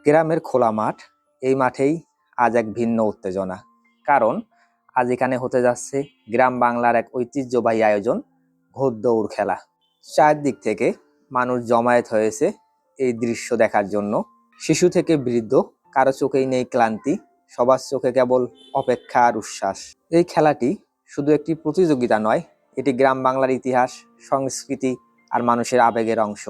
গ্রামের খোলা মাঠ, এই মাঠেই আজ এক ভিন্ন উত্তেজনা। কারণ আজ এখানে হতে যাচ্ছে গ্রাম বাংলার এক ঐতিহ্যবাহী আয়োজন, ঘোড়দৌড় খেলা। চারদিক থেকে মানুষ জমায়েত হয়েছে এই দৃশ্য দেখার জন্য। শিশু থেকে বৃদ্ধ, কারো চোখেই নেই ক্লান্তি, সবার চোখে কেবল অপেক্ষা আর উচ্ছ্বাস। এই খেলাটি শুধু একটি প্রতিযোগিতা নয়, এটি গ্রাম বাংলার ইতিহাস, সংস্কৃতি আর মানুষের আবেগের অংশ।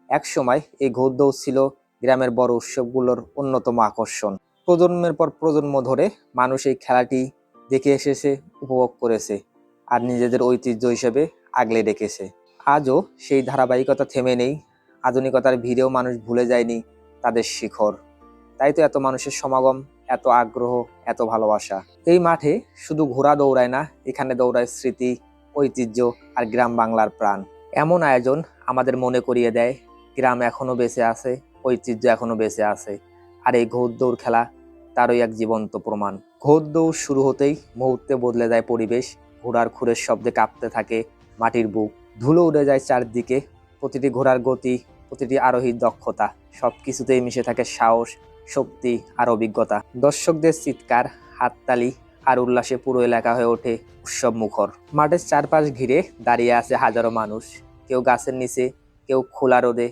এক সময় এই ঘোড়দৌড় ছিল গ্রামের বড় উৎসবগুলোর অন্যতম আকর্ষণ। প্রজন্মের পর প্রজন্ম ধরে মানুষ এই খেলাটি দেখে এসেছে, উপভোগ করেছে আর নিজেদের ঐতিহ্য হিসেবে আগলে রেখেছে। আজও সেই ধারাবাহিকতা থেমে নেই। আধুনিকতার ভিড়েও মানুষ ভুলে যায়নি তাদের শিখর। তাই তো এত মানুষের সমাগম, এত আগ্রহ, এত ভালোবাসা। এই মাঠে শুধু ঘোড়া দৌড়ায় না, এখানে দৌড়ায় স্মৃতি, ঐতিহ্য আর গ্রাম বাংলার প্রাণ। এমন আয়োজন আমাদের মনে করিয়ে দেয় গ্রাম এখনো বেঁচে আছে, ঐতিহ্য এখনো বেঁচে আছে। আর এই ঘোড়দৌড় খেলা তারই এক জীবন্ত প্রমাণ। ঘোড়দৌড় শুরু হতেই মুহূর্তে বদলে যায় পরিবেশ। ঘোড়ার খুরের শব্দে কাঁপতে থাকে মাটির বুক, ধুলো উড়ে যায় চারদিকে। প্রতিটি ঘোড়ার গতি, প্রতিটি আরোহীর দক্ষতা, সবকিছুতেই মিশে থাকে সাহস, শক্তি আর অভিজ্ঞতা। দর্শকদের চিৎকার, হাততালি আর উল্লাসে পুরো এলাকা হয়ে ওঠে উৎসব মুখর। মাঠের চারপাশ ঘিরে দাঁড়িয়ে আছে হাজারো মানুষ। কেউ গাছের নিচে, কেউ খোলা রোদে,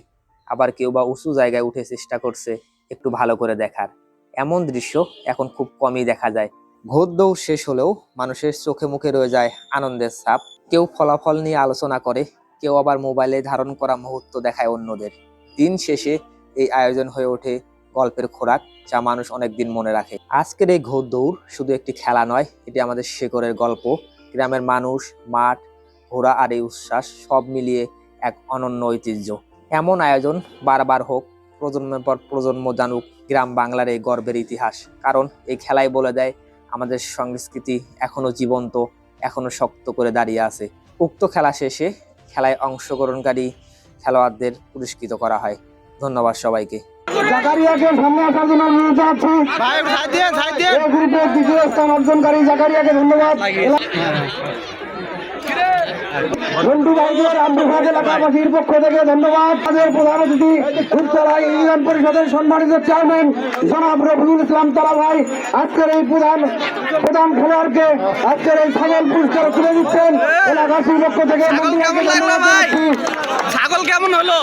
আবার কেউ বা উঁচু জায়গায় উঠে চেষ্টা করছে একটু ভালো করে দেখার। এমন দৃশ্য এখন খুব কমই দেখা যায়। ঘোড়দৌড় শেষ হলেও মানুষের চোখে মুখে রয়ে যায় আনন্দের ছাপ। কেউ ফলাফল নিয়ে আলোচনা করে, কেউ আবার মোবাইলে ধারণ করা মুহূর্ত দেখায় অন্যদের। দিন শেষে এই আয়োজন হয়ে ওঠে গল্পের খোরাক, যা মানুষ অনেকদিন মনে রাখে। আজকের এই ঘোড়দৌড় শুধু একটি খেলা নয়, এটি আমাদের শেকড়ের গল্প। গ্রামের মানুষ, মাঠ, ঘোড়া আর এই উচ্ছ্বাস সব মিলিয়ে এক অনন্য ঐতিহ্য। এমন আয়োজন বারবার হোক, প্রজন্মের পর প্রজন্ম জানুক গ্রাম বাংলার এই গর্বের ইতিহাস। কারণ এই খেলাই বলে দেয় আমাদের সংস্কৃতি এখনো জীবন্ত, এখনো শক্ত করে দাঁড়িয়ে আছে। উক্ত খেলা শেষে খেলায় অংশগ্রহণকারী খেলোয়াড়দের পুরস্কৃত করা হয়। ধন্যবাদ সবাইকে। জাকারিয়াকে সামনে আসার জন্য অনুরোধ জানাচ্ছি। এই গ্রুপের দ্বিতীয় স্থান অর্জনকারী জাকারিয়াকে ধন্যবাদ। বন্ধু ভাইকে রামপ্রসাদ এলাকাবাসীর পক্ষ থেকে ধন্যবাদ। তাদের প্রধান অতিথি উত্তরা ইউনিয়ন পরিষদের সম্মানিত চেয়ারম্যান জনাব রফিকুল ইসলাম তালা ভাই আজকের এই প্রধান খেলোয়াড়কে আজকের এই ছাগল পুরস্কার তুলে দিচ্ছেন। এলাকাবাসীর পক্ষ থেকে ছাগল কেমন হলো?